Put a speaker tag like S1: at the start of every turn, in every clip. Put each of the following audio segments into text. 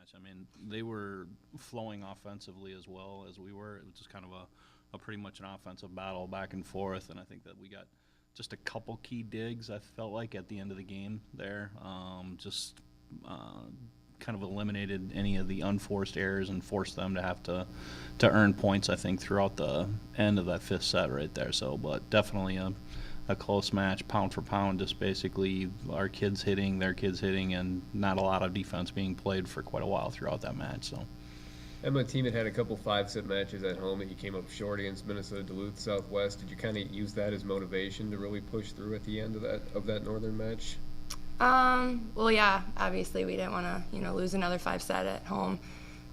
S1: match. I mean, they were flowing offensively as well as we were. It was just kind of a pretty much an offensive battle back and forth, and I think that we got just a couple key digs, I felt like, at the end of the game there. Kind of eliminated any of the unforced errors and forced them to have to earn points, I think, throughout the end of that fifth set right there. So, but definitely a close match, pound for pound, just basically our kids hitting, their kids hitting, and not a lot of defense being played for quite a while throughout that match. So.
S2: Emma team had a couple 5-set matches at home that you came up short against Minnesota Duluth Southwest. Did you kind of use that as motivation to really push through at the end of that northern match?
S3: Well, yeah, obviously we didn't want to, lose another 5-set at home.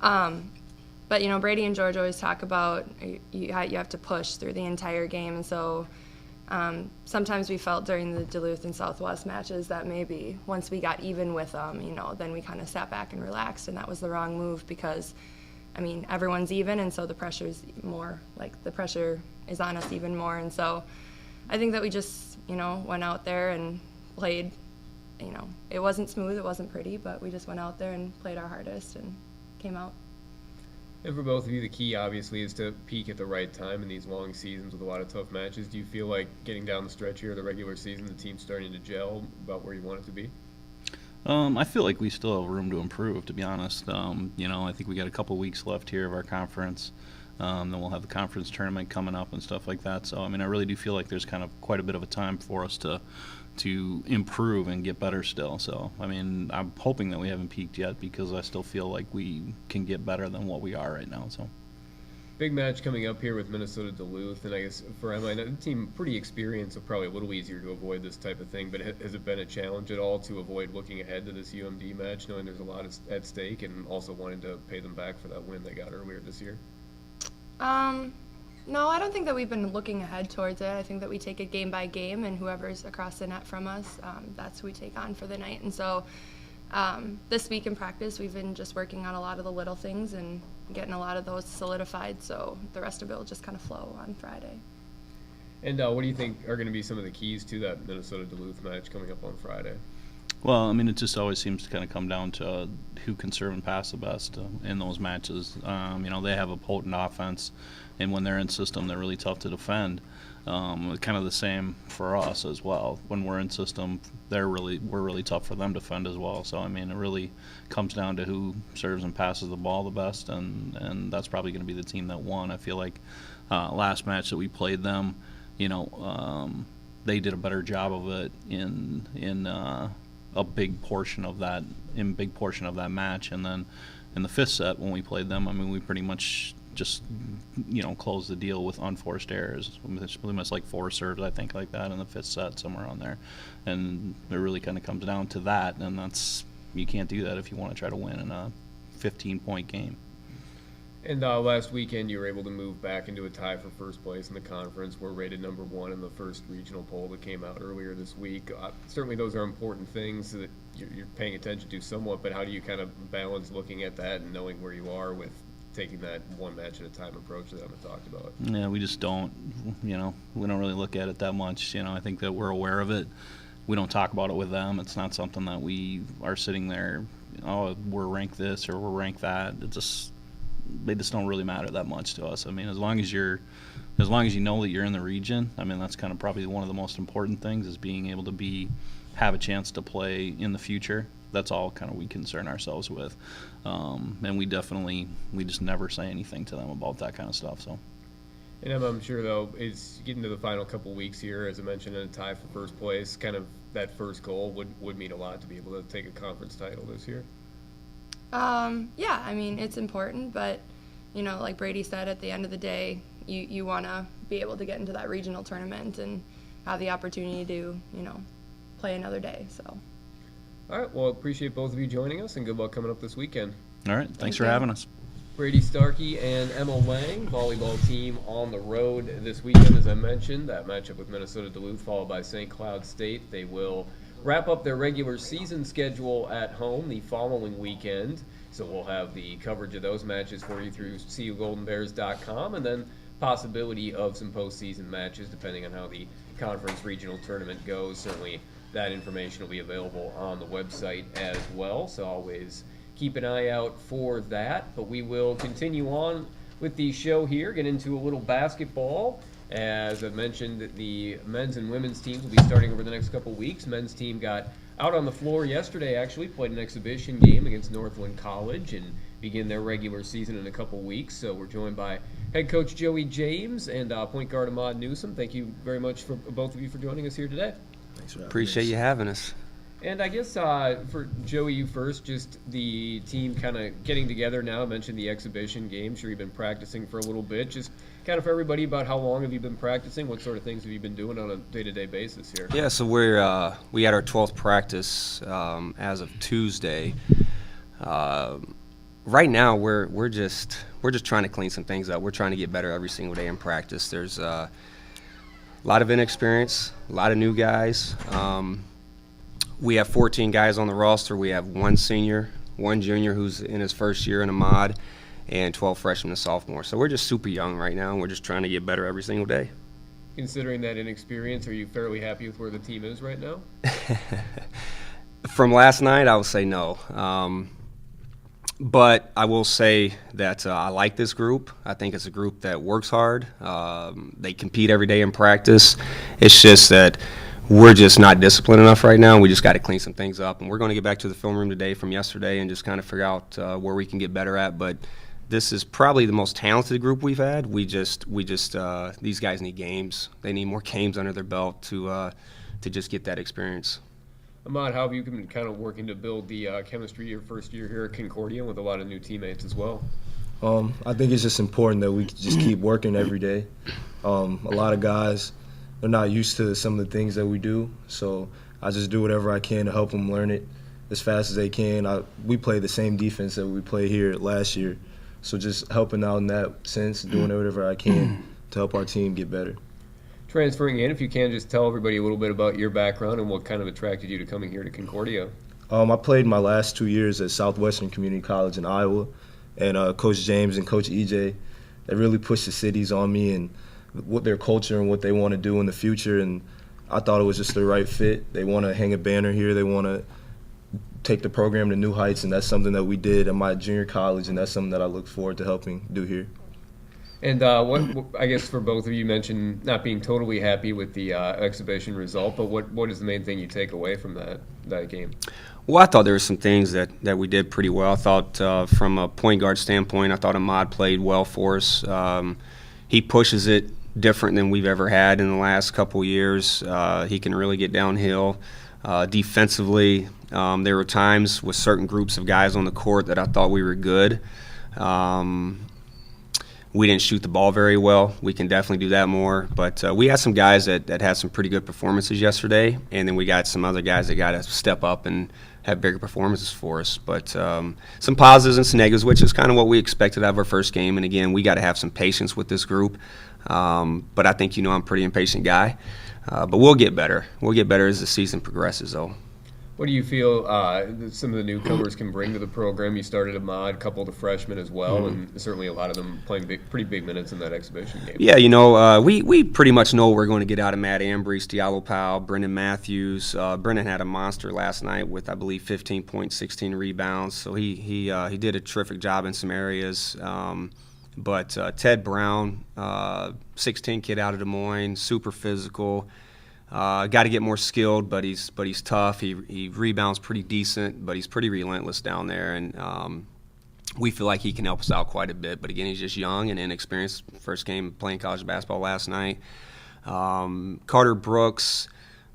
S3: But, Brady and George always talk about you have to push through the entire game. And so sometimes we felt during the Duluth and Southwest matches that maybe once we got even with them, then we kind of sat back and relaxed. And that was the wrong move because, everyone's even. And so the pressure's more, the pressure is on us even more. And so I think that we just, went out there and played. It wasn't smooth, it wasn't pretty, but we just went out there and played our hardest and came out.
S2: And for both of you, the key obviously is to peak at the right time in these long seasons with a lot of tough matches. Do you feel like getting down the stretch here of the regular season, the team's starting to gel about where you want it to be?
S1: I feel like we still have room to improve, to be honest. I think we got a couple weeks left here of our conference. Then we'll have the conference tournament coming up and stuff like that. So, I really do feel like there's kind of quite a bit of a time for us to improve and get better still. So, I'm hoping that we haven't peaked yet because I still feel like we can get better than what we are right now. So,
S2: big match coming up here with Minnesota Duluth, and I guess for Emma, the team pretty experienced, so probably a little easier to avoid this type of thing, but has it been a challenge at all to avoid looking ahead to this UMD match, knowing there's a lot at stake and also wanting to pay them back for that win they got earlier this year?
S3: No, I don't think that we've been looking ahead towards it. I think that we take it game by game, and whoever's across the net from us, that's who we take on for the night. And so this week in practice, we've been just working on a lot of the little things and getting a lot of those solidified, so the rest of it will just kind of flow on Friday.
S2: And what do you think are going to be some of the keys to that Minnesota Duluth match coming up on Friday?
S1: Well, it just always seems to kind of come down to who can serve and pass the best in those matches. They have a potent offense, and when they're in system, they're really tough to defend. Kind of the same for us as well. When we're in system, we're really tough for them to defend as well. So, it really comes down to who serves and passes the ball the best, and that's probably going to be the team that won. I feel like last match that we played them, they did a better job of it in a big portion of that match, and then in the fifth set when we played them, we pretty much just closed the deal with unforced errors. It's pretty much like 4 serves, I think, like that in the fifth set, somewhere on there, and it really kind of comes down to that, and you can't do that if you want to try to win in a 15-point game.
S2: And last weekend, you were able to move back into a tie for first place in the conference. We're rated number 1 in the first regional poll that came out earlier this week. Certainly those are important things that you're paying attention to somewhat, but how do you kind of balance looking at that and knowing where you are with taking that one match at a time approach that I've talked about?
S1: Yeah, we just don't, we don't really look at it that much. I think that we're aware of it. We don't talk about it with them. It's not something that we are sitting there, we're ranked this or we're ranked that. They just don't really matter that much to us. As long as you know that you're in the region, that's kind of probably one of the most important things is being able to have a chance to play in the future. That's all kind of we concern ourselves with, and we just never say anything to them about that kind of stuff. So.
S2: And I'm sure though, is getting to the final couple weeks here, as I mentioned, in a tie for first place. Kind of that first goal would mean a lot to be able to take a conference title this year.
S3: Yeah, it's important, but, like Brady said, at the end of the day, you want to be able to get into that regional tournament and have the opportunity to, play another day, so.
S2: All right, well, appreciate both of you joining us, and good luck coming up this weekend.
S1: All right, thanks for having us.
S2: Brady Starkey and Emma Lange, volleyball team on the road this weekend, as I mentioned. That matchup with Minnesota Duluth, followed by St. Cloud State. They will wrap up their regular season schedule at home the following weekend. So we'll have the coverage of those matches for you through CUGoldenBears.com, and then possibility of some postseason matches depending on how the conference regional tournament goes. Certainly that information will be available on the website as well. So always keep an eye out for that. But we will continue on with the show here, get into a little basketball. As I mentioned, the men's and women's teams will be starting over the next couple weeks. Men's team got out on the floor yesterday, actually, played an exhibition game against Northland College and begin their regular season in a couple weeks. So we're joined by head coach Joey James and point guard Ahmad Newsome. Thank you very much for both of you for joining us here today.
S4: Thanks for having
S5: Appreciate
S4: us.
S5: you having us.
S2: And I guess for Joey, you first, just the team kind of getting together now. I mentioned the exhibition game. Sure, you've been practicing for a little bit. Just kind of for everybody, about how long have you been practicing? What sort of things have you been doing on a day-to-day basis here?
S5: Yeah, so we had our 12th practice as of Tuesday. Right now, we're just trying to clean some things up. We're trying to get better every single day in practice. There's a lot of inexperience, a lot of new guys. We have 14 guys on the roster. We have one senior, one junior who's in his first year in Ahmad, and 12 freshmen and sophomores. So we're just super young right now, and we're just trying to get better every single day.
S2: Considering that inexperience, are you fairly happy with where the team is right now?
S5: From last night, I would say no. But I will say that I like this group. I think it's a group that works hard. They compete every day in practice. It's just that we're just not disciplined enough right now. We just got to clean some things up. And we're going to get back to the film room today from yesterday and just kind of figure out where we can get better at. But this is probably the most talented group we've had. We just these guys need games. They need more games under their belt to just get that experience.
S2: Ahmad, how have you been kind of working to build the chemistry your first year here at Concordia with a lot of new teammates as well?
S4: I think it's just important that we just keep working every day. A lot of guys, they're not used to some of the things that we do, so I just do whatever I can to help them learn it as fast as they can. We play the same defense that we played here last year, so just helping out in that sense, doing whatever I can to help our team get better.
S2: Transferring in, if you can, just tell everybody a little bit about your background and what kind of attracted you to coming here to Concordia.
S4: I played my last 2 years at Southwestern Community College in Iowa, and Coach James and Coach EJ, they really pushed the cities on me and what their culture and what they want to do in the future, and I thought it was just the right fit. They want to hang a banner here. They want to take the program to new heights, and that's something that we did at my junior college, and that's something that I look forward to helping do here.
S2: And what I guess for both of you, mentioned not being totally happy with the exhibition result, but what is the main thing you take away from that game?
S5: Well, I thought there were some things that we did pretty well. I thought from a point guard standpoint, I thought Ahmad played well for us. He pushes it different than we've ever had in the last couple years. He can really get downhill. Defensively, there were times with certain groups of guys on the court that I thought we were good. We didn't shoot the ball very well. We can definitely do that more. But we had some guys that had some pretty good performances yesterday, and then we got some other guys that got to step up and have bigger performances for us. But some positives and some negatives, which is kind of what we expected out of our first game. And, again, we got to have some patience with this group. But I think I'm a pretty impatient guy. But we'll get better. We'll get better as the season progresses, though.
S2: What do you feel some of the newcomers can bring to the program? You started Ahmad, a couple of the freshmen as well, and certainly a lot of them playing pretty big minutes in that exhibition game.
S5: Yeah, we pretty much know what we're going to get out of Matt Ambrose, Diallo Powell, Brendan Matthews. Brendan had a monster last night with, I believe, 15 points, 16 rebounds. So he did a terrific job in some areas. But Ted Brown, 6'10" kid out of Des Moines, super physical. Got to get more skilled, but he's tough. He rebounds pretty decent, but he's pretty relentless down there, and we feel like he can help us out quite a bit. But again, he's just young and inexperienced. First game playing college basketball last night. Carter Brooks,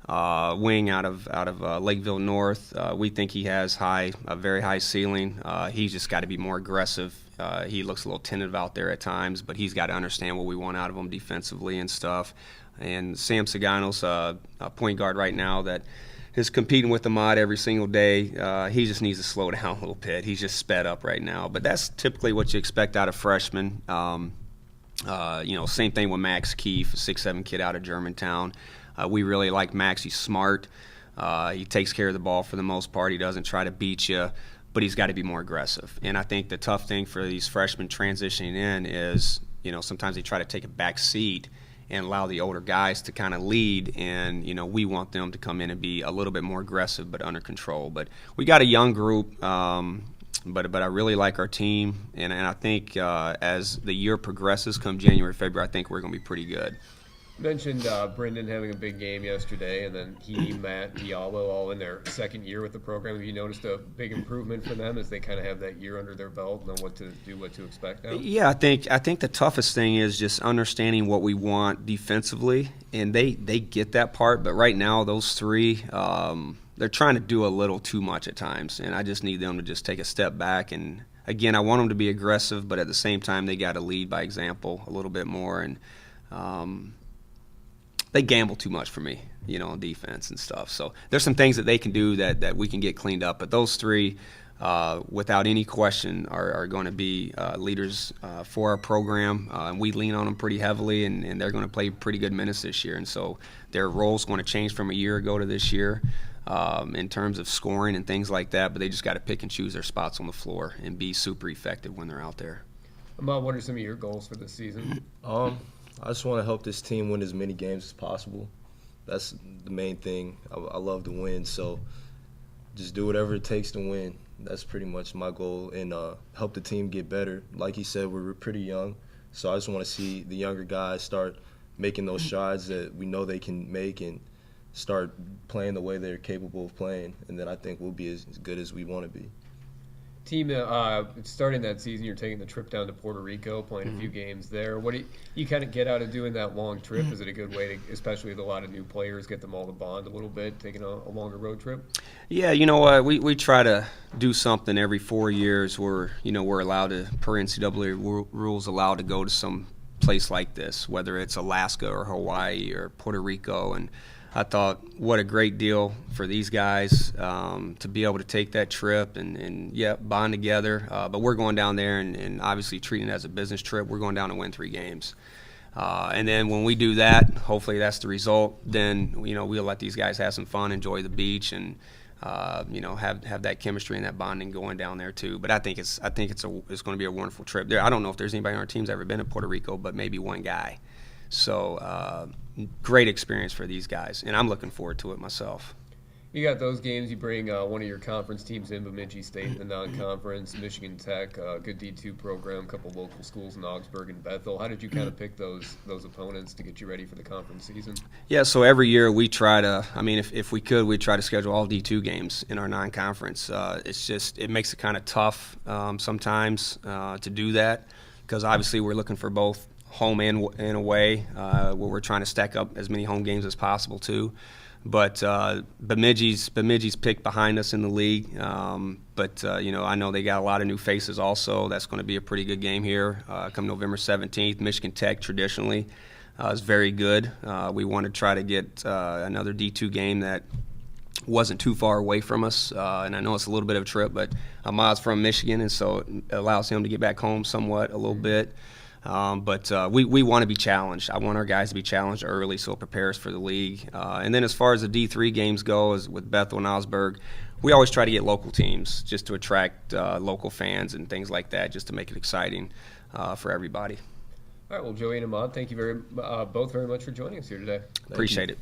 S5: wing out of Lakeville North. We think he has a very high ceiling. He's just got to be more aggressive. He looks a little tentative out there at times, but he's got to understand what we want out of him defensively and stuff. And Sam Sagano's a point guard right now that is competing with Ahmad every single day. He just needs to slow down a little bit. He's just sped up right now. But that's typically what you expect out of freshmen. Same thing with Max Keefe, a 6'7" kid out of Germantown. We really like Max. He's smart. He takes care of the ball for the most part. He doesn't try to beat you, but he's got to be more aggressive. And I think the tough thing for these freshmen transitioning in is, sometimes they try to take a back seat and allow the older guys to kind of lead, and we want them to come in and be a little bit more aggressive but under control. But we got a young group. But I really like our team, and I think as the year progresses, come January, February, I think we're going to be pretty good.
S2: You mentioned Brendan having a big game yesterday, and then he, Matt, Diallo, all in their second year with the program. Have you noticed a big improvement for them as they kind of have that year under their belt and know what to do, what to expect now?
S5: Yeah, I think the toughest thing is just understanding what we want defensively, and they get that part. But right now, those three, they're trying to do a little too much at times, and I just need them to just take a step back. And again, I want them to be aggressive, but at the same time, they got to lead by example a little bit more. And they gamble too much for me, on defense and stuff. So there's some things that they can do that we can get cleaned up. But those three, without any question, are going to be leaders for our program. And we lean on them pretty heavily, and they're going to play pretty good minutes this year. And so their role's going to change from a year ago to this year in terms of scoring and things like that. But they just got to pick and choose their spots on the floor and be super effective when they're out there.
S2: Ahmad, what are some of your goals for this season?
S4: I just want to help this team win as many games as possible. That's the main thing. I love to win, so just do whatever it takes to win. That's pretty much my goal, and help the team get better. Like he said, we're pretty young, so I just want to see the younger guys start making those strides that we know they can make and start playing the way they're capable of playing, and then I think we'll be as good as we want to be.
S2: Team, starting that season, you're taking the trip down to Puerto Rico, playing a few games there. What do you kind of get out of doing that long trip? Is it a good way to, especially with a lot of new players, get them all to bond a little bit, taking a longer road trip?
S5: Yeah, you know what? We try to do something every 4 years where, we're allowed to, per NCAA rules, allowed to go to some place like this, whether it's Alaska or Hawaii or Puerto Rico. And I thought, what a great deal for these guys to be able to take that trip and bond together. But we're going down there and obviously treating it as a business trip. We're going down to win 3 games. And then when we do that, hopefully that's the result, then, we'll let these guys have some fun, enjoy the beach, and, have that chemistry and that bonding going down there too. But I think it's going to be a wonderful trip. I don't know if there's anybody on our team that's ever been to Puerto Rico, but maybe one guy. So great experience for these guys, and I'm looking forward to it myself.
S2: You got those games. You bring one of your conference teams in, Bemidji State in the non-conference, Michigan Tech, good D2 program, a couple local schools in Augsburg and Bethel. How did you kind of pick those opponents to get you ready for the conference season? Yeah,
S5: so every year we try to, if we could, we'd try to schedule all D2 games in our non-conference. It makes it kind of tough sometimes to do that because obviously we're looking for both home and away, where we're trying to stack up as many home games as possible too. But Bemidji's picked behind us in the league. But I know they got a lot of new faces also. That's going to be a pretty good game here come November 17th. Michigan Tech traditionally is very good. We want to try to get another D2 game that wasn't too far away from us. And I know it's a little bit of a trip, but Ahmad's from Michigan, and so it allows him to get back home somewhat a little bit. But we want to be challenged. I want our guys to be challenged early so it prepares for the league. And then as far as the D3 games go, as with Bethel and Augsburg, we always try to get local teams just to attract local fans and things like that, just to make it exciting for everybody.
S2: All right, well, Joey and Ahmad, thank you both very much for joining us here today.
S5: Appreciate it.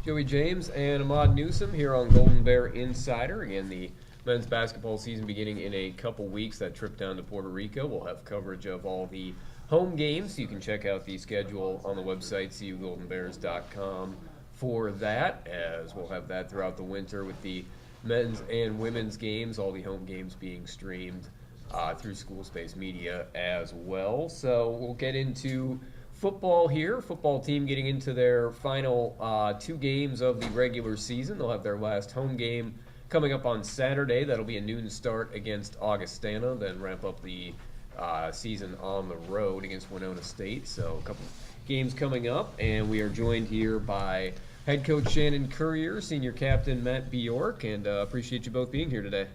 S2: Joey James and Ahmad Newsome here on Golden Bear Insider. Again, the men's basketball season beginning in a couple weeks. That trip down to Puerto Rico. We'll have coverage of all the home games. You can check out the schedule on the website, cugoldenbears.com, for that, as we'll have that throughout the winter with the men's and women's games, all the home games being streamed through School Space Media as well. So we'll get into football here. Football team getting into their final 2 games of the regular season. They'll have their last home game coming up on Saturday. That'll be a noon start against Augustana, then ramp up the season on the road against Winona State. So a couple games coming up, and we are joined here by head coach Shannon Currier, senior captain Matt Bjork, and appreciate you both being here today.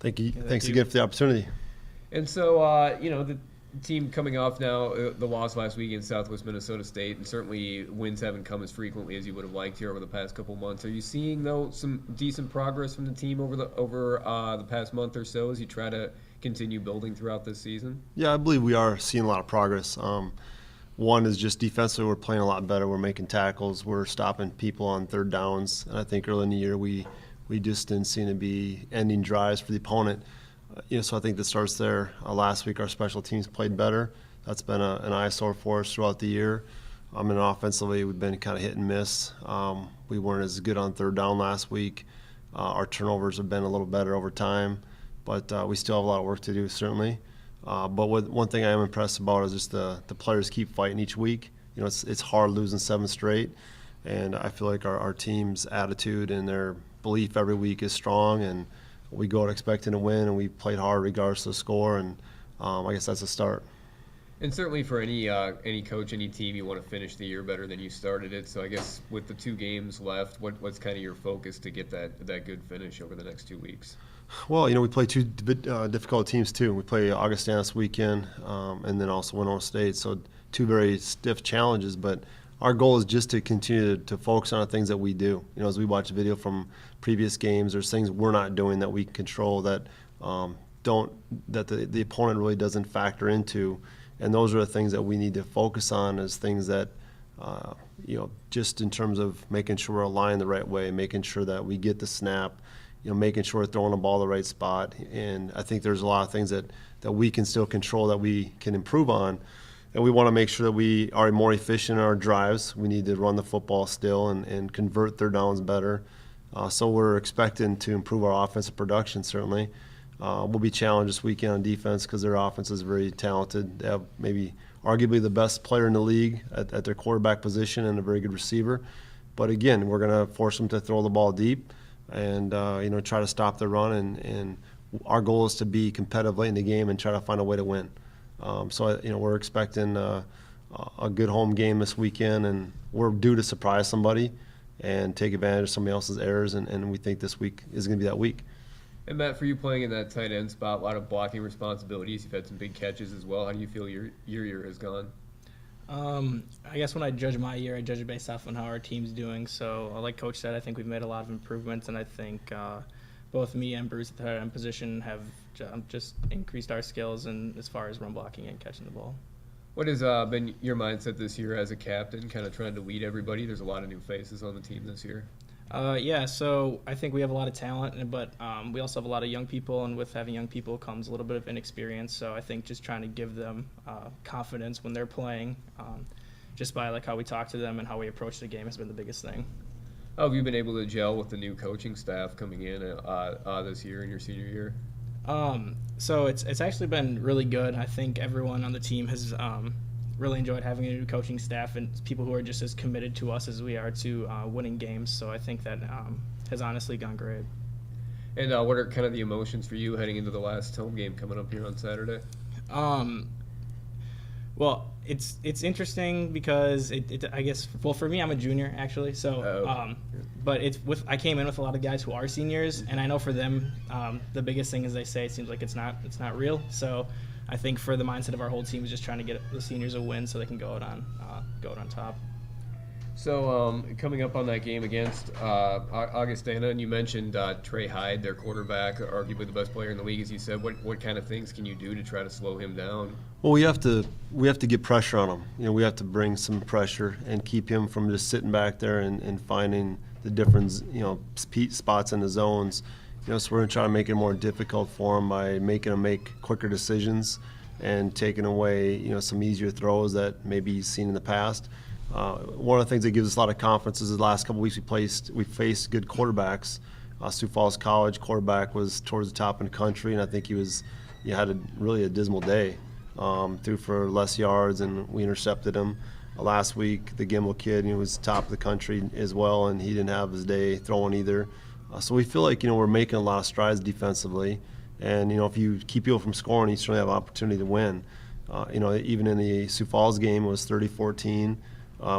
S6: Thank you. Thanks again for the opportunity.
S2: And so, the team coming off now, the loss last week against Southwest Minnesota State, and certainly wins haven't come as frequently as you would have liked here over the past couple months. Are you seeing, though, some decent progress from the team over the past month or so as you try to continue building throughout this season?
S6: Yeah, I believe we are seeing a lot of progress. One is just defensively, we're playing a lot better. We're making tackles. We're stopping people on third downs. And I think early in the year we just didn't seem to be ending drives for the opponent. So I think that starts there. Last week our special teams played better. That's been an eyesore for us throughout the year. And offensively, we've been kind of hit and miss. We weren't as good on third down last week. Our turnovers have been a little better over time, but we still have a lot of work to do, certainly. But one thing I am impressed about is just the players keep fighting each week. It's hard losing 7 straight, and I feel like our team's attitude and their belief every week is strong, and we go out expecting to win, and we played hard regardless of the score, and I guess that's a start.
S2: And certainly for any coach, any team, you want to finish the year better than you started it. So I guess with the 2 games left, what's kind of your focus to get that good finish over the next 2 weeks?
S6: Well, we play 2 difficult teams too. We play Augustana this weekend, and then also Winona State. So 2 very stiff challenges. But our goal is just to continue to focus on the things that we do. As we watch a video from previous games, there's things we're not doing that we can control that the opponent really doesn't factor into. And those are the things that we need to focus on as things that, just in terms of making sure we're aligned the right way, making sure that we get the snap, making sure we're throwing the ball the right spot. And I think there's a lot of things that we can still control that we can improve on. And we want to make sure that we are more efficient in our drives. We need to run the football still and convert third downs better. So we're expecting to improve our offensive production, certainly. We'll be challenged this weekend on defense because their offense is very talented. They have maybe arguably the best player in the league at their quarterback position and a very good receiver. But again, we're going to force them to throw the ball deep and try to stop the run. And our goal is to be competitive late in the game and try to find a way to win. So we're expecting a good home game this weekend, and we're due to surprise somebody and take advantage of somebody else's errors. And we think this week is going to be that week.
S2: And Matt, for you playing in that tight end spot, a lot of blocking responsibilities. You've had some big catches as well. How do you feel your year has gone?
S7: I guess when I judge my year, I judge it based off on how our team's doing. So, like Coach said, I think we've made a lot of improvements, and I think both me and Bruce at the tight end position have just increased our skills and as far as run blocking and catching the ball.
S2: What has been your mindset this year as a captain, kind of trying to lead everybody? There's a lot of new faces on the team this year.
S7: So I think we have a lot of talent, but we also have a lot of young people, and with having young people comes a little bit of inexperience. So I think just trying to give them confidence when they're playing, just by like how we talk to them and how we approach the game has been the biggest thing.
S2: How have you been able to gel with the new coaching staff coming in this year in your senior year?
S7: So it's actually been really good. I think everyone on the team has really enjoyed having a new coaching staff and people who are just as committed to us as we are to winning games. So I think that has honestly gone great.
S2: And what are kind of the emotions for you heading into the last home game coming up here on Saturday?
S7: Well, it's interesting because I guess for me, I'm a junior actually. So but I came in with a lot of guys who are seniors, and I know for them the biggest thing is they say it seems like it's not real. So I think for the mindset of our whole team is just trying to get the seniors a win so they can go out on top.
S2: So coming up on that game against Augustana, and you mentioned Trey Hyde, their quarterback, arguably the best player in the league, as you said. What kind of things can you do to try to slow him down?
S6: Well, we have to get pressure on him. We have to bring some pressure and keep him from just sitting back there and finding the different spots in the zones. So we're going to try to make it more difficult for him by making him make quicker decisions and taking away some easier throws that maybe he's seen in the past. One of the things that gives us a lot of confidence is the last couple of weeks we faced good quarterbacks. Sioux Falls College quarterback was towards the top in the country, and I think he had really a dismal day. Threw for less yards, and we intercepted him. Last week, the Gimble kid, was top of the country as well, and he didn't have his day throwing either. So we feel like we're making a lot of strides defensively, and if you keep people from scoring, you certainly have an opportunity to win. Even in the Sioux Falls game, it was 30-14.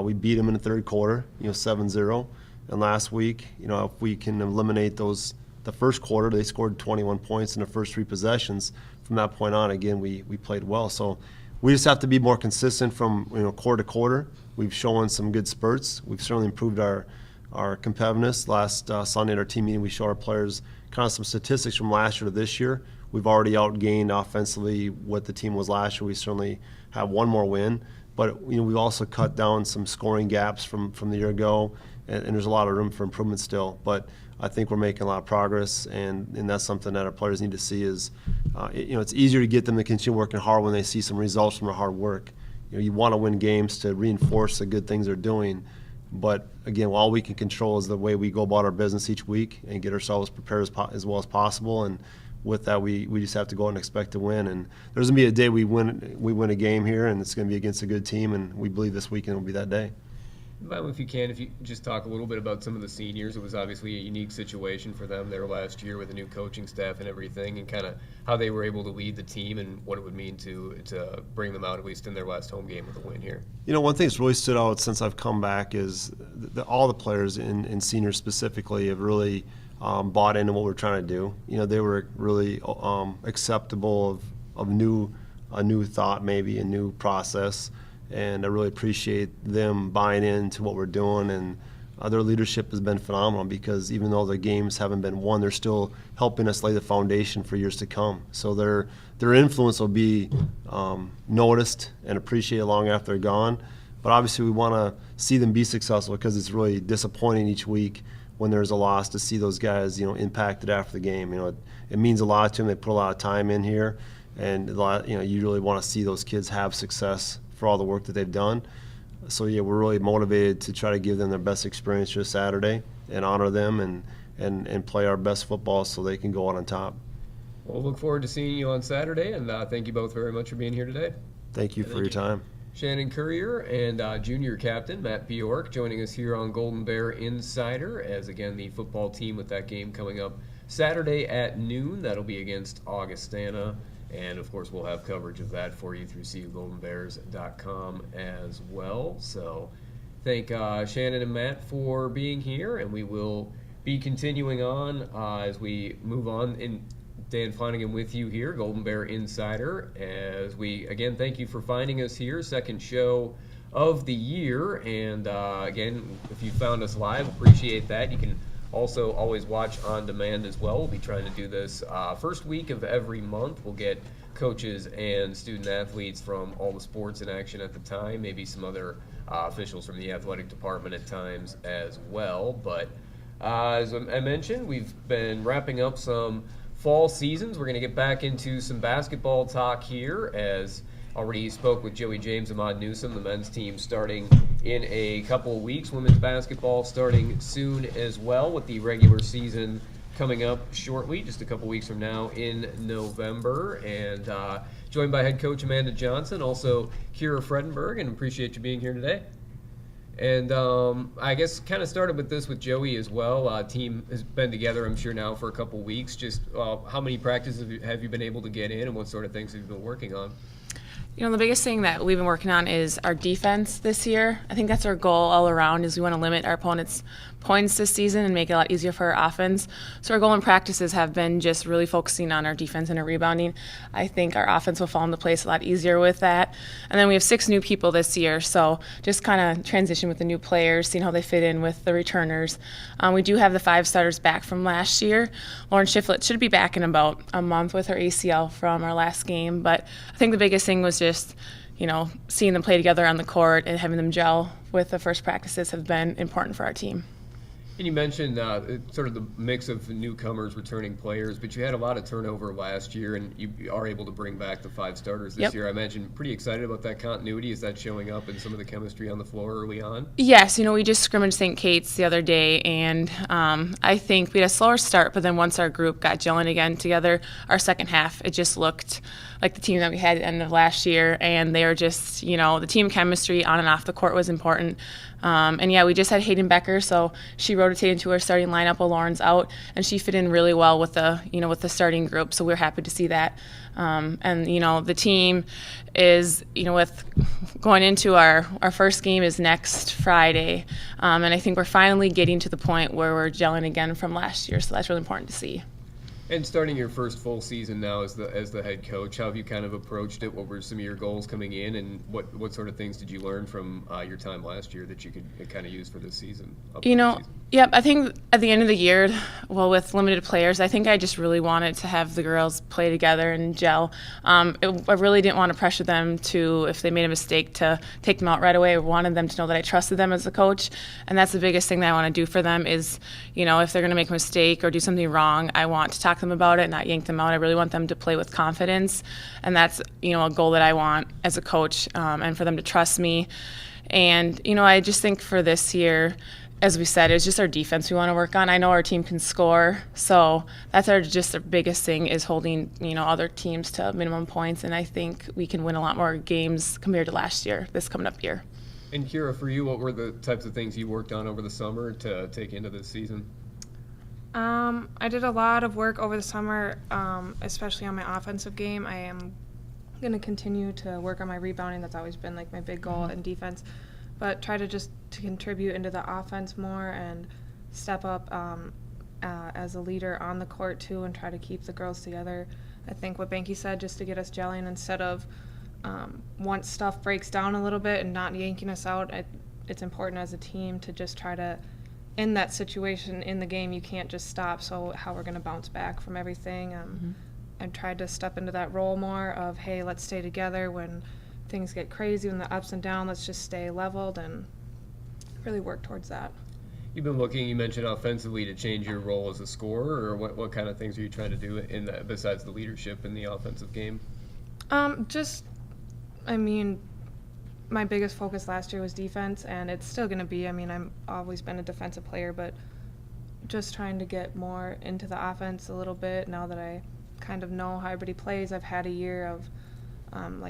S6: We beat them in the third quarter, 7-0. And last week, if we can eliminate the first quarter, they scored 21 points in the first 3 possessions. From that point on, again, we played well. So we just have to be more consistent from quarter to quarter. We've shown some good spurts. We've certainly improved our competitiveness. Last Sunday at our team meeting, we showed our players kind of some statistics from last year to this year. We've already outgained offensively what the team was last year. We certainly have one more win. But we've also cut down some scoring gaps from the year ago, and there's a lot of room for improvement still. But I think we're making a lot of progress, and that's something that our players need to see is, it's easier to get them to continue working hard when they see some results from their hard work. You want to win games to reinforce the good things they're doing. But again, all we can control is the way we go about our business each week and get ourselves prepared as well as possible. And with that, we just have to go out and expect to win. And there's going to be a day we win a game here, and it's going to be against a good team, and we believe this weekend will be that day.
S2: If you just talk a little bit about some of the seniors. It was obviously a unique situation for them there last year with a new coaching staff and everything, and kind of how they were able to lead the team and what it would mean to bring them out, at least in their last home game with a win here. One
S6: thing that's really stood out since I've come back is all the players in seniors specifically have really bought into what we're trying to do. They were really acceptable of a new thought, maybe a new process. And I really appreciate them buying into what we're doing, and their leadership has been phenomenal because even though the games haven't been won, they're still helping us lay the foundation for years to come. So their influence will be noticed and appreciated long after they're gone. But obviously we want to see them be successful because it's really disappointing each week when there's a loss to see those guys impacted after the game. It means a lot to them. They put a lot of time in here, and you really want to see those kids have success for all the work that they've done. So yeah, we're really motivated to try to give them their best experience this Saturday and honor them and play our best football so they can go out on top.
S2: We'll look forward to seeing you on Saturday, and thank you both very much for being here today.
S6: Thank you for your time.
S2: Shannon Currier and junior captain Matt Bjork joining us here on Golden Bear Insider, as again the football team with that game coming up Saturday at noon. That'll be against Augustana. And, of course, we'll have coverage of that for you through CUGoldenbears.com as well. So thank Shannon and Matt for being here, and we will be continuing on as we move on. And Dan Flanagan with you here, Golden Bear Insider, as we, again, thank you for finding us here, second show of the year. And, again, if you found us live, appreciate that. You can also always watch on demand as well. We'll be trying to do this first week of every month. We'll get coaches and student athletes from all the sports in action at the time, maybe some other officials from the athletic department at times as well. But as I mentioned, we've been wrapping up some fall seasons. We're going to get back into some basketball talk here, as already spoke with Joey James, Ahmad Newsome, the men's team starting in a couple of weeks. Women's basketball starting soon as well, with the regular season coming up shortly, just a couple weeks from now in November. And joined by head coach Amanda Johnson, also Kyrah Fredenburg, and appreciate you being here today. And I guess kind of started with this with Joey as well. Team has been together, I'm sure, now for a couple weeks. Just how many practices have you been able to get in, and what sort of things have you been working on?
S8: The biggest thing that we've been working on is our defense this year. I think that's our goal all around, is we want to limit our opponents' points this season and make it a lot easier for our offense. So our goal in practices have been just really focusing on our defense and our rebounding. I think our offense will fall into place a lot easier with that. And then we have 6 new people this year, so just kind of transition with the new players, seeing how they fit in with the returners. We do have the 5 starters back from last year. Lauren Shiflett should be back in about a month with her ACL from our last game, but I think the biggest thing was just seeing them play together on the court and having them gel with the first practices have been important for our team.
S2: And you mentioned sort of the mix of newcomers, returning players, but you had a lot of turnover last year, and you are able to bring back the 5 starters this year. I imagine pretty excited about that continuity. Is that showing up in some of the chemistry on the floor early on?
S8: Yes, we just scrimmaged St. Kate's the other day, and I think we had a slower start, but then once our group got gelling again together, our second half, it just looked like the team that we had at the end of last year, and they were just, the team chemistry on and off the court was important. We just had Hayden Becker, so she rotated into our starting lineup while Lauren's out, and she fit in really well with the starting group, so we're happy to see that. The team is, with going into our first game is next Friday, and I think we're finally getting to the point where we're gelling again from last year, so that's really important to see.
S2: And starting your first full season now as the head coach, how have you kind of approached it? What were some of your goals coming in, and what sort of things did you learn from your time last year that you could kind of use for this season?
S8: Yep, I think at the end of the year, well, with limited players, I think I just really wanted to have the girls play together and gel. I really didn't want to pressure them to, if they made a mistake, to take them out right away. I wanted them to know that I trusted them as a coach, and that's the biggest thing that I want to do for them is, if they're going to make a mistake or do something wrong, I want to talk to them about it, not yank them out. I really want them to play with confidence, and that's, a goal that I want as a coach, and for them to trust me. And, I just think for this year, as we said, it's just our defense we want to work on. I know our team can score, so that's our biggest thing is holding, other teams to minimum points, and I think we can win a lot more games compared to last year, this coming up year.
S2: And Kyrah, for you, what were the types of things you worked on over the summer to take into this season?
S9: I did a lot of work over the summer, especially on my offensive game. I am going to continue to work on my rebounding. That's always been like my big goal in defense, but try to contribute into the offense more and step up as a leader on the court too, and try to keep the girls together. I think what Banky said, just to get us gelling instead of once stuff breaks down a little bit and not yanking us out, it's important as a team to just try to, in that situation in the game, you can't just stop, so how we're going to bounce back from everything. I tried to step into that role more of, hey, let's stay together when things get crazy, when the ups and downs, let's just stay leveled and really work towards that.
S2: You've been looking, you mentioned offensively, to change your role as a scorer, or what kind of things are you trying to do in that besides the leadership in the offensive game?
S9: My biggest focus last year was defense, and it's still going to be. I've always been a defensive player, but just trying to get more into the offense a little bit now that I kind of know how everybody plays. I've had a year of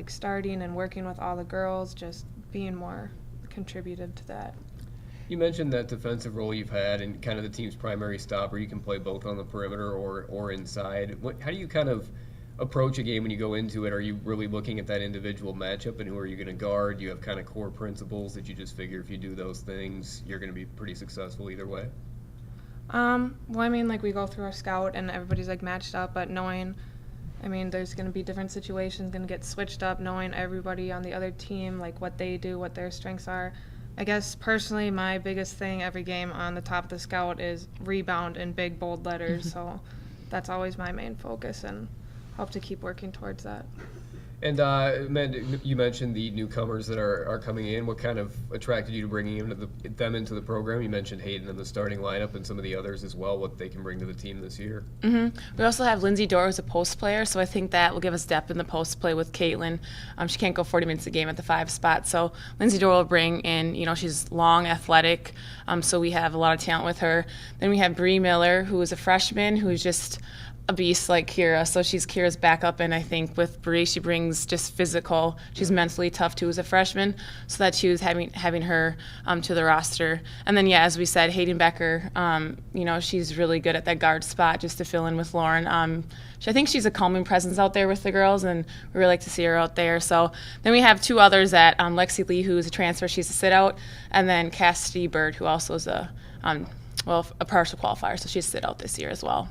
S9: starting and working with all the girls, just being more contributed to that.
S2: You mentioned that defensive role you've had and kind of the team's primary stopper. You can play both on the perimeter or inside. How do you kind of approach a game when you go into it? Are you really looking at that individual matchup and who are you going to guard? Do you have kind of core principles that you just figure if you do those things, you're going to be pretty successful either way?
S9: We go through our scout and everybody's matched up, but knowing, there's going to be different situations, going to get switched up, knowing everybody on the other team, what they do, what their strengths are. I guess personally my biggest thing every game on the top of the scout is rebound in big, bold letters, so that's always my main focus and hope to keep working towards that.
S2: And you mentioned the newcomers that are coming in. What kind of attracted you to bringing them into the program? You mentioned Hayden in the starting lineup and some of the others as well, what they can bring to the team this year.
S8: We also have Lindsay Dorr as a post player, so I think that will give us depth in the post play with Caitlin. She can't go 40 minutes a game at the 5 spot, so Lindsay Dorr will bring in, she's long, athletic, so we have a lot of talent with her. Then we have Bree Miller, who is a freshman, who's just a beast like Kyrah, so she's Kyrah's backup, and I think with Bree, she brings just physical. She's mentally tough too as a freshman, so that she was having her to the roster. And then as we said, Hayden Becker, she's really good at that guard spot just to fill in with Lauren. I think she's a calming presence out there with the girls, and we really like to see her out there. So then we have 2 others at Lexi Lee, who's a transfer, she's a sit out, and then Cassidy Bird, who also is a partial qualifier, so she's a sit out this year as well.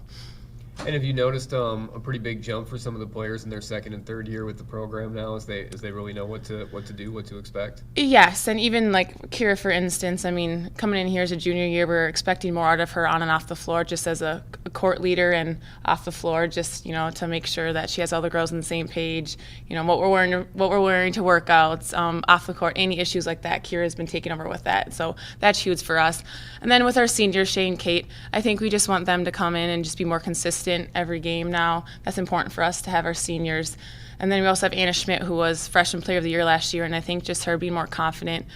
S2: And have you noticed a pretty big jump for some of the players in their second and third year with the program now, as they really know what to do, what to expect? Yes,
S8: and even Kyrah, for instance, coming in here as a junior year, we're expecting more out of her on and off the floor, just as a court leader, and off the floor, just to make sure that she has all the girls on the same page. What we're wearing to workouts, off the court, any issues like that. Kyrah's been taking over with that, so that's huge for us. And then with our seniors, Shay and Kate, I think we just want them to come in and just be more consistent every game now. That's important for us to have our seniors. And then we also have Anna Schmidt, who was Freshman Player of the Year last year, and I think just her being more confident.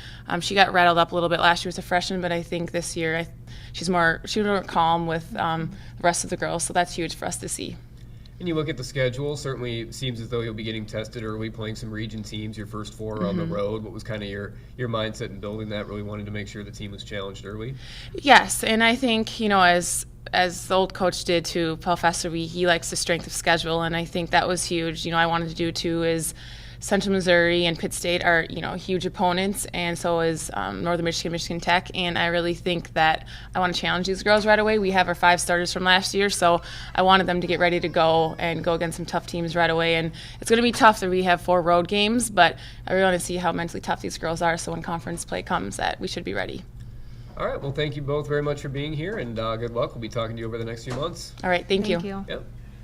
S8: She got rattled up a little bit last year as a freshman, but I think this year she's more calm with the rest of the girls, so that's huge for us to see.
S2: And you look at the schedule, certainly it seems as though you'll be getting tested early, playing some region teams, your first 4 on the road. What was kind of your mindset in building that, really wanting to make sure the team was challenged early?
S8: Yes, and I think, as the old coach did to Paul Festerby, he likes the strength of schedule, and I think that was huge. I wanted to do too, is Central Missouri and Pitt State are, huge opponents, and so is Northern Michigan, Michigan Tech, and I really think that I want to challenge these girls right away. We have our 5 starters from last year, so I wanted them to get ready to go and go against some tough teams right away, and it's going to be tough that we have 4 road games, but I really want to see how mentally tough these girls are, so when conference play comes that we should be ready.
S2: All right, well, thank you both very much for being here, and good luck. We'll be talking to you over the next few months.
S8: All right, thank you.
S2: Yep.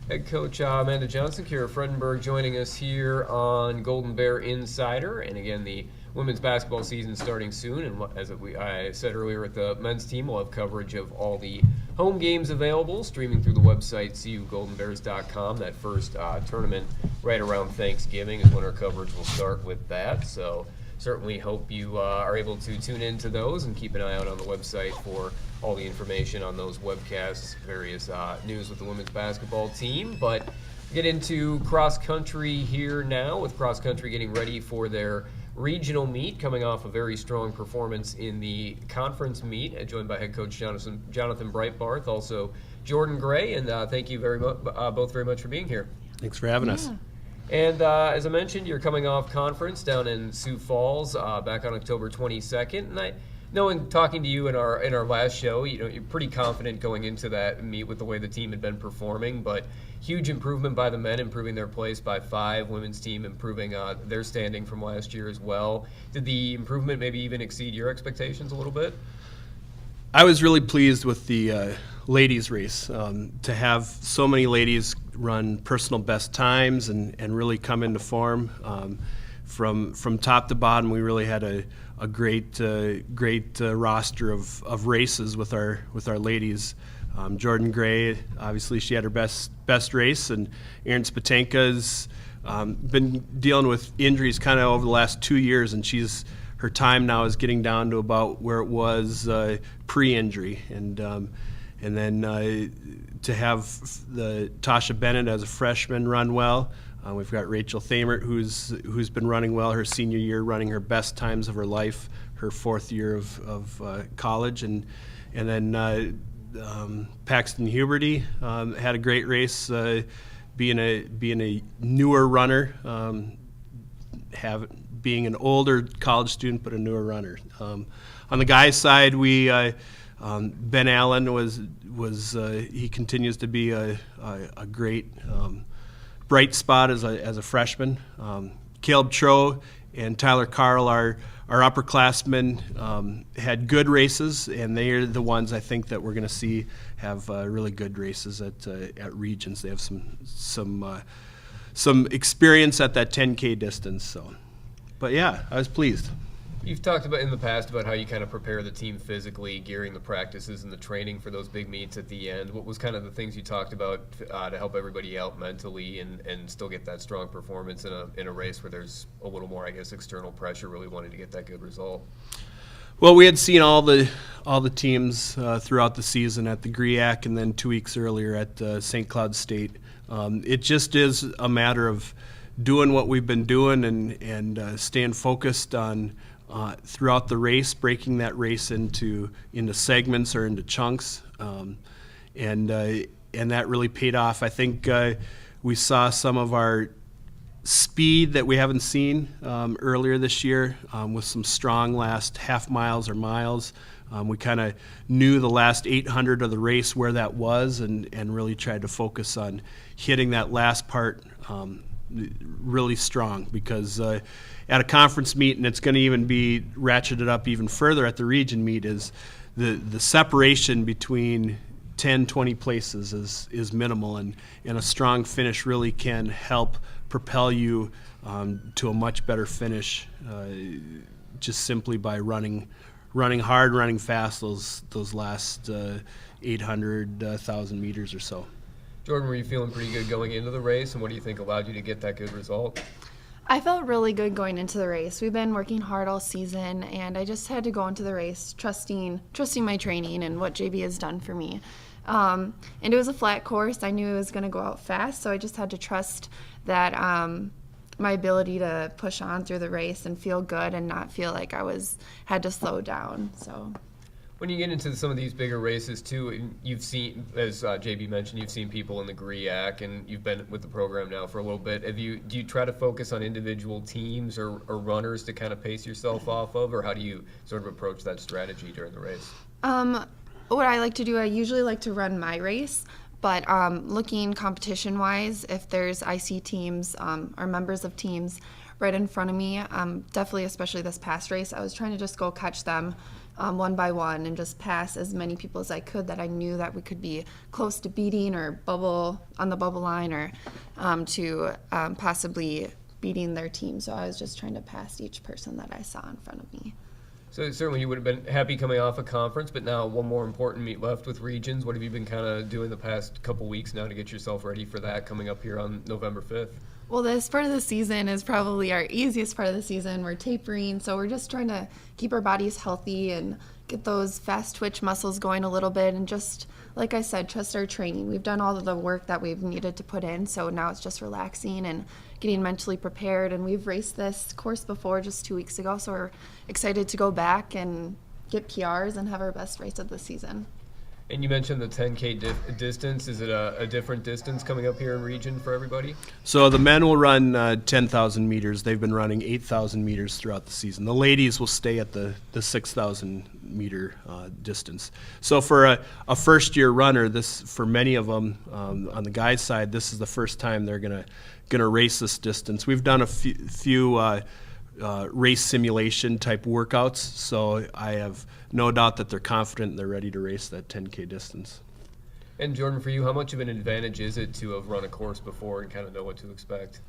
S2: Head coach Amanda Johnson, Kyrah Fredenburg joining us here on Golden Bear Insider. And again, the women's basketball season starting soon. And as I said earlier, with the men's team, we'll have coverage of all the home games available, streaming through the website, cugoldenbears.com. That first tournament right around Thanksgiving is when our coverage will start with that. So certainly hope you are able to tune into those and keep an eye out on the website for all the information on those webcasts, various news with the women's basketball team. But get into cross country here now, with cross country getting ready for their regional meet, coming off a very strong performance in the conference meet, joined by head coach Jonathan Breitbarth, also Jordan Gray, and thank you both very much for being here.
S10: Thanks for having us.
S2: And as I mentioned, you're coming off conference down in Sioux Falls back on October 22nd, and I know in talking to you in our last show, you're pretty confident going into that meet with the way the team had been performing, but huge improvement by the men, improving their place by 5, women's team improving their standing from last year as well. Did the improvement maybe even exceed your expectations a little bit?
S10: I was really pleased with the ladies race. To have so many ladies run personal best times and really come into form. From top to bottom, we really had a great roster of races with our ladies. Jordan Gray, obviously she had her best race, and Erin Spatenka's been dealing with injuries kind of over the last 2 years, and her time now is getting down to about where it was pre-injury, and then to have the Tasha Bennett as a freshman run well. We've got Rachel Thamert, who's been running well her senior year, running her best times of her life, her 4th year of college, and then Paxton Huberty had a great race, being a newer runner, being an older college student but a newer runner. On the guys' side, Ben Allen was he continues to be a great bright spot as a freshman. Caleb Tro and Tyler Carl, our upperclassmen, had good races, and they are the ones I think that we're going to see have really good races at regions. They have some experience at that 10K distance. So, but yeah, I was pleased.
S2: You've talked about in the past about how you kind of prepare the team physically, gearing the practices and the training for those big meets at the end. What was kind of the things you talked about to help everybody out mentally and still get that strong performance in a race where there's a little more, I guess, external pressure, really wanting to get that good result?
S10: Well, we had seen all the teams throughout the season at the GRIAC and then 2 weeks earlier at St. Cloud State. It just is a matter of doing what we've been doing and staying focused on throughout the race, breaking that race into segments or into chunks, and that really paid off. I think we saw some of our speed that we haven't seen earlier this year with some strong last half miles or miles. We kind of knew the last 800 of the race where that was, and really tried to focus on hitting that last part really strong, because at a conference meet, and it's going to even be ratcheted up even further at the region meet, is the separation between 10, 20 places is minimal, and a strong finish really can help propel you to a much better finish just simply by running hard, running fast those last 800,000 meters or so.
S2: Jordan, were you feeling pretty good going into the race, and what do you think allowed you to get that good result?
S11: I felt really good going into the race. We've been working hard all season, and I just had to go into the race trusting my training and what JB has done for me. And it was a flat course. I knew it was going to go out fast, so I just had to trust that my ability to push on through the race and feel good and not feel like I had to slow down. So,
S2: When you get into some of these bigger races too, you've seen, as JB mentioned, you've seen people in the GRIAC, and you've been with the program now for a little bit. Do you try to focus on individual teams or runners to kind of pace yourself off of, or how do you sort of approach that strategy during the race?
S11: What I like to do, I usually like to run my race, but looking competition-wise, if I see teams or members of teams right in front of me, definitely, especially this past race, I was trying to just go catch them one by one and just pass as many people as I could that I knew that we could be close to beating or on the bubble line or to possibly beating their team. So I was just trying to pass each person that I saw in front of me.
S2: So certainly you would have been happy coming off a conference, but now one more important meet left with regions. What have you been kind of doing the past couple weeks now to get yourself ready for that coming up here on November 5th?
S11: Well, this part of the season is probably our easiest part of the season. We're tapering, so we're just trying to keep our bodies healthy and get those fast twitch muscles going a little bit and just, like I said, trust our training. We've done all of the work that we've needed to put in, so now it's just relaxing and getting mentally prepared. And we've raced this course before just 2 weeks ago, so we're excited to go back and get PRs and have our best race of the season.
S2: And you mentioned the 10K distance. Is it a different distance coming up here in region for everybody?
S10: So the men will run 10,000 meters. They've been running 8,000 meters throughout the season. The ladies will stay at the 6,000 meter distance. So for a first-year runner, for many of them on the guys' side, this is the first time they're gonna race this distance. We've done a few race simulation type workouts, so I have no doubt that they're confident and they're ready to race that 10K distance.
S2: And Jordan, for you, how much of an advantage is it to have run a course before and kind of know what to expect?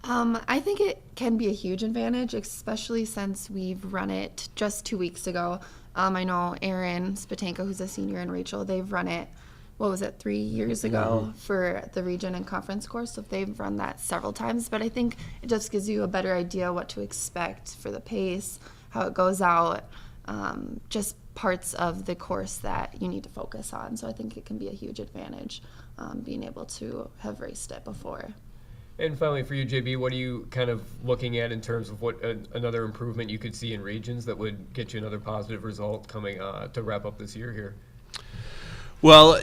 S11: I think it can be a huge advantage, especially since we've run it just 2 weeks ago. I know Aaron Spatanka, who's a senior, and Rachel, they've run it, 3 years ago for the region and conference course, so they've run that several times. But I think it just gives you a better idea what to expect for the pace, how it goes out, just parts of the course that you need to focus on. So I think it can be a huge advantage being able to have raced it before.
S2: And finally, for you, JB, what are you kind of looking at in terms of what another improvement you could see in regions that would get you another positive result coming to wrap up this year here?
S10: Well,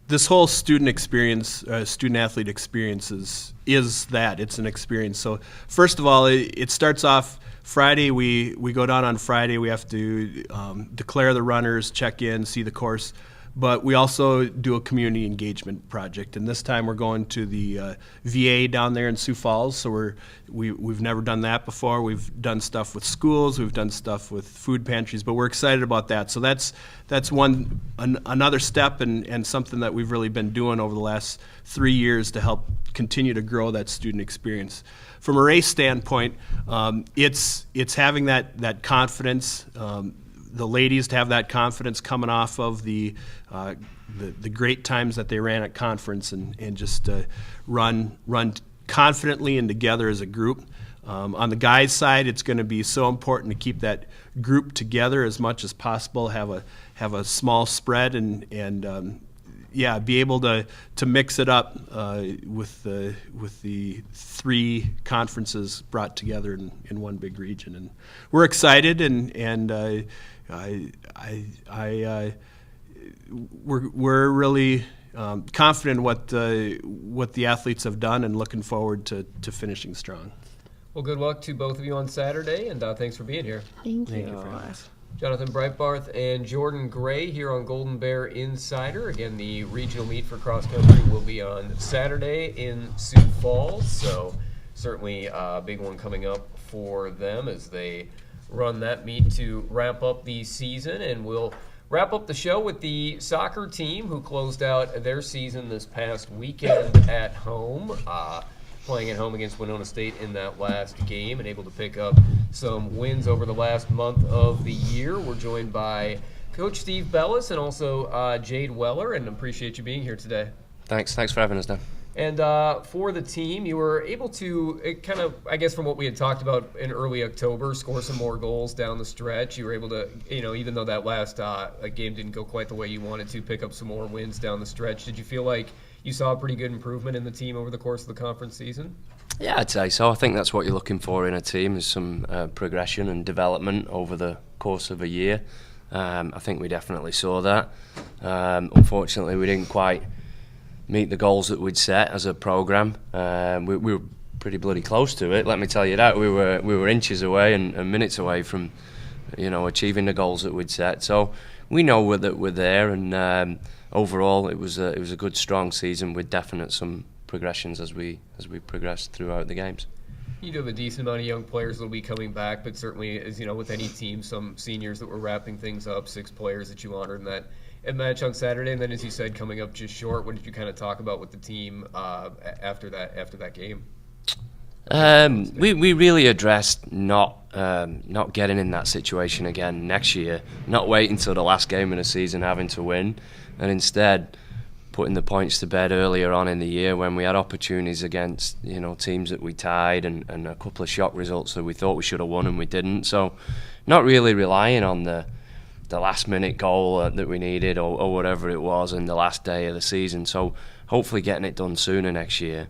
S10: this whole student experience, student-athlete experience is that. It's an experience. So first of all, it starts off Friday. We go down on Friday. We have to declare the runners, check in, see the course. But we also do a community engagement project, and this time we're going to the VA down there in Sioux Falls. So we've never done that before. We've done stuff with schools, we've done stuff with food pantries, but we're excited about that. So that's another step and something that we've really been doing over the last 3 years to help continue to grow that student experience. From a race standpoint, it's having that confidence. The ladies to have that confidence coming off of the great times that they ran at conference and just run confidently and together as a group. On the guys' side, it's going to be so important to keep that group together as much as possible. Have a small spread and be able to mix it up with the three conferences brought together in one big region. And we're excited and we're really confident what the athletes have done and looking forward to finishing strong.
S2: Well, good luck to both of you on Saturday, and thanks for being here.
S11: Thank you.
S5: Thank you very much.
S2: Jonathan Breitbarth and Jordan Gray here on Golden Bear Insider. Again, the regional meet for cross country will be on Saturday in Sioux Falls, so certainly a big one coming up for them as they run that meet to wrap up the season. And we'll wrap up the show with the soccer team who closed out their season this past weekend at home, playing at home against Winona State in that last game and able to pick up some wins over the last month of the year. We're joined by Coach Steve Bellis and also Jade Weller, and appreciate you being here today.
S12: Thanks for having us, Dan.
S2: And for the team, you were able to kind of, I guess from what we had talked about in early October, score some more goals down the stretch. You were able to, even though that last game didn't go quite the way you wanted to, pick up some more wins down the stretch. Did you feel like you saw a pretty good improvement in the team over the course of the conference season?
S12: Yeah, I'd say so. I think that's what you're looking for in a team is some progression and development over the course of a year. I think we definitely saw that. Unfortunately, we didn't quite meet the goals that we'd set as a programme. We were pretty bloody close to it, let me tell you that. We were inches away and minutes away from, achieving the goals that we'd set. So we know that we're there, and overall it was a good, strong season with definite some progressions as we progressed throughout the games.
S2: You do have a decent amount of young players that will be coming back, but certainly, as you know, with any team, some seniors that were wrapping things up, 6 players that you honored in that match on Saturday, and then, as you said, coming up just short. What did you kind of talk about with the team after that game?
S12: We really addressed not getting in that situation again next year, not waiting until the last game of the season having to win, and instead putting the points to bed earlier on in the year when we had opportunities against teams that we tied and a couple of shock results that we thought we should have won and we didn't. So not really relying on the last minute goal that we needed or whatever it was in the last day of the season. So hopefully getting it done sooner next year.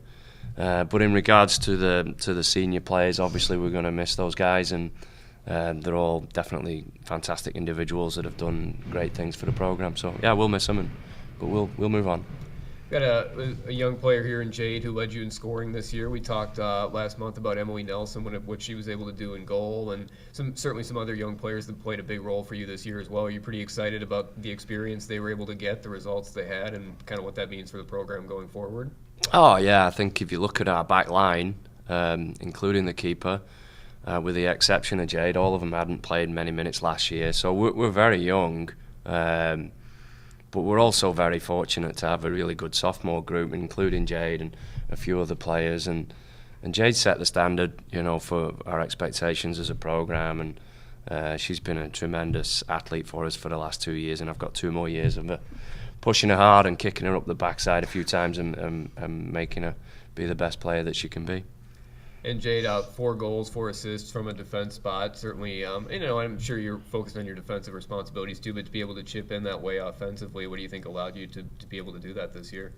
S12: But in regards to the senior players, obviously we're going to miss those guys, and they're all definitely fantastic individuals that have done great things for the program. So yeah, we'll miss them, but we'll move on.
S2: Got a young player here in Jade who led you in scoring this year. We talked last month about Emily Nelson, what she was able to do in goal, and certainly some other young players that played a big role for you this year as well. Are you pretty excited about the experience they were able to get, the results they had, and kind of what that means for the program going forward?
S12: Oh yeah, I think if you look at our back line, including the keeper, with the exception of Jade, all of them hadn't played many minutes last year. So we're very young. But we're also very fortunate to have a really good sophomore group, including Jade and a few other players. And Jade set the standard, for our expectations as a program. And she's been a tremendous athlete for us for the last 2 years. And I've got 2 more years of her pushing her hard and kicking her up the backside a few times and making her be the best player that she can be.
S2: And Jade, 4 goals, 4 assists from a defense spot. Certainly, I'm sure you're focused on your defensive responsibilities too, but to be able to chip in that way offensively, what do you think allowed you to be able to do that this year?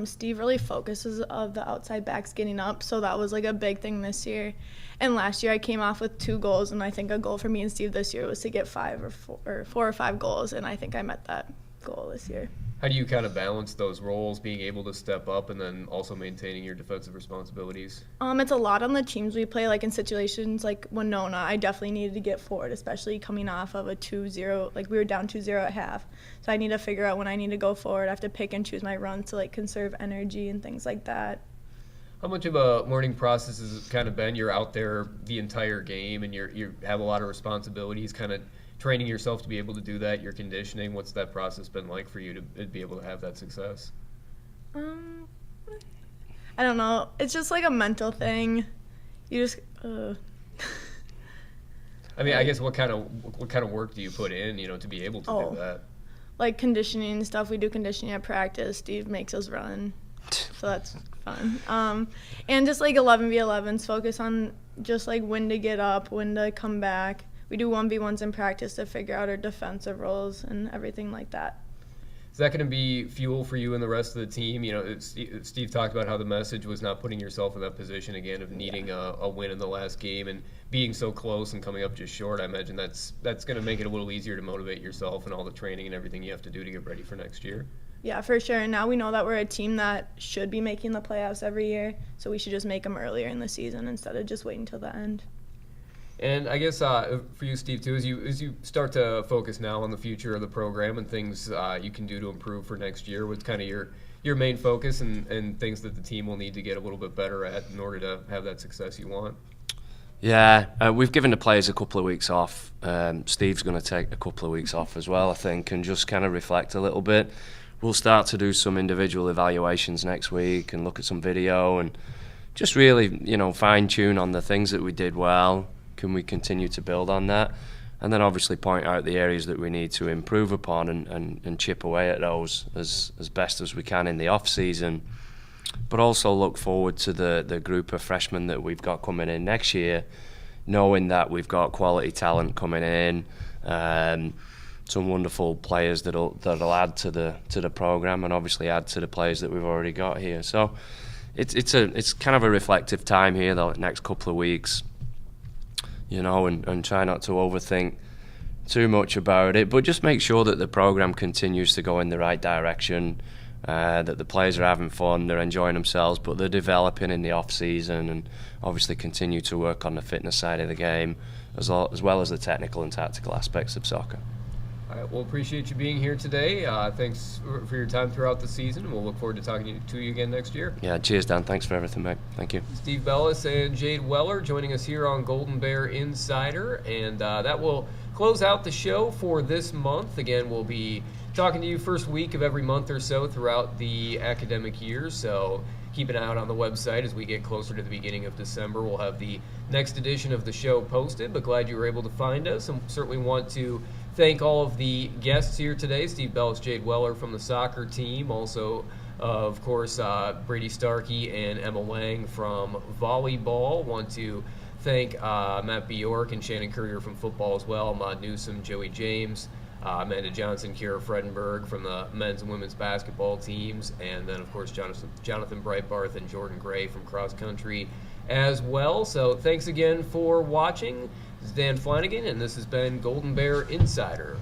S13: Steve really focuses of the outside backs getting up, so that was like a big thing this year. And last year I came off with 2 goals, and I think a goal for me and Steve this year was to get 4 or 5 goals, and I think I met that goal this year.
S2: How do you kind of balance those roles, being able to step up and then also maintaining your defensive responsibilities?
S13: It's a lot on the teams we play, like in situations like Winona, I definitely needed to get forward, especially coming off of a 2-0, like we were down 2-0 at half. So I need to figure out when I need to go forward. I have to pick and choose my runs to conserve energy and things like that.
S2: How much of a learning process has it kind of been? You're out there the entire game and you have a lot of responsibilities, kind of training yourself to be able to do that, your conditioning. What's that process been like for you to be able to have that success?
S13: I don't know. It's just like a mental thing. You just.
S2: I mean, I guess what kind of work do you put in, to be able to do that?
S13: Like conditioning and stuff. We do conditioning at practice. Steve makes us run, so that's fun. And just 11v11s, focus on just when to get up, when to come back. We do 1v1s in practice to figure out our defensive roles and everything like that.
S2: Is that going to be fuel for you and the rest of the team? Steve talked about how the message was not putting yourself in that position again of needing a win in the last game and being so close and coming up just short. I imagine that's going to make it a little easier to motivate yourself and all the training and everything you have to do to get ready for next year.
S13: Yeah, for sure. And now we know that we're a team that should be making the playoffs every year, so we should just make them earlier in the season instead of just waiting till the end.
S2: And I guess for you, Steve, too, as you start to focus now on the future of the program and things you can do to improve for next year, what's kind of your main focus and things that the team will need to get a little bit better at in order to have that success you want?
S12: Yeah, we've given the players a couple of weeks off. Steve's going to take a couple of weeks off as well, I think, and just kind of reflect a little bit. We'll start to do some individual evaluations next week and look at some video and just really, fine-tune on the things that we did well. Can we continue to build on that? And then obviously point out the areas that we need to improve upon and chip away at those as best as we can in the off-season. But also look forward to the group of freshmen that we've got coming in next year, knowing that we've got quality talent coming in, some wonderful players that'll add to the program and obviously add to the players that we've already got here. So it's kind of a reflective time here the next couple of weeks. And try not to overthink too much about it, but just make sure that the program continues to go in the right direction, that the players are having fun, they're enjoying themselves, but they're developing in the off season, and obviously continue to work on the fitness side of the game as well as the technical and tactical aspects of soccer.
S2: All right, well, appreciate you being here today. Thanks for your time throughout the season. We'll look forward to talking to you again next year.
S12: Yeah, cheers, Dan. Thanks for everything, mate. Thank you.
S2: Steve Bellis and Jade Weller joining us here on Golden Bear Insider, and that will close out the show for this month. Again, we'll be talking to you first week of every month or so throughout the academic year, so keep an eye out on the website as we get closer to the beginning of December. We'll have the next edition of the show posted, but glad you were able to find us, and certainly want to thank all of the guests here today, Steve Bellis, Jade Weller from the soccer team, also, of course, Brady Starkey and Emma Lange from volleyball. Want to thank Matt Bjork and Shannon Currier from football as well, Ahmad Newsome, Joey James, Amanda Johnson, Kyrah Fredenburg from the men's and women's basketball teams, and then, of course, Jonathan Breitbarth and Jordan Gray from cross country as well. So thanks again for watching. This is Dan Flanagan, and this has been Golden Bear Insider.